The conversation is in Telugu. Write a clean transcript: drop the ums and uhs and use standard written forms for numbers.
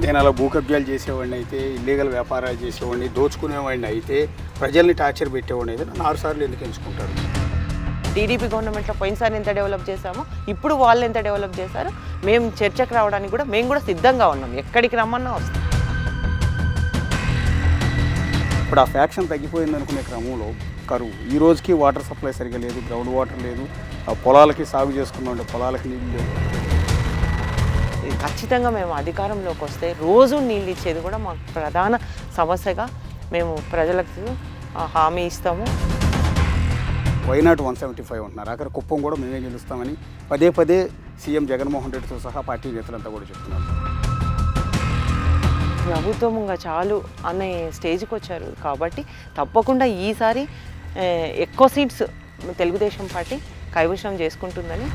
నేను అలా భూకబ్జాలు చేసేవాడిని అయితే, ఇల్లీగల్ వ్యాపారాలు చేసేవాడిని, దోచుకునేవాడిని అయితే, ప్రజల్ని టార్చర్ పెట్టేవాడిని అయితే నన్ను 6 సార్లు ఎందుకు ఎంచుకుంటారు? టీడీపీ గవర్నమెంట్లో పోయినసారి ఎంత డెవలప్ చేశామో ఇప్పుడు వాళ్ళు ఎంత డెవలప్ చేశారో మేము చర్చకు రావడానికి కూడా మేము కూడా సిద్ధంగా ఉన్నాం. ఎక్కడికి రమ్మన్నా వస్తాం. ఇప్పుడు ఆ ఫ్యాక్షన్ తగ్గిపోయింది అనుకునే క్రమంలో కరువు, ఈ రోజుకి వాటర్ సప్లై సరిగా లేదు, గ్రౌండ్ వాటర్ లేదు, ఆ పొలాలకి సాగు చేసుకున్నాం, పొలాలకి నీళ్ళు లేవు. ఖచ్చితంగా మేము అధికారంలోకి వస్తే రోజు నీళ్ళు ఇచ్చేది కూడా మాకు ప్రధాన సమస్యగా మేము ప్రజలకు హామీ ఇస్తాము. వైనాట్ 175 ఉంటున్నారు. అక్కడ కుప్పం కూడా మేమే గెలుస్తామని పదే పదే సీఎం జగన్మోహన్ రెడ్డితో సహా పార్టీ నేతలంతా కూడా చెప్తున్నారు. ప్రభుత్వం ఇంకా చాలు అనే స్టేజ్కి వచ్చారు కాబట్టి తప్పకుండా ఈసారి ఎక్కువ సీట్స్ తెలుగుదేశం పార్టీ కైవసం చేసుకుంటుందని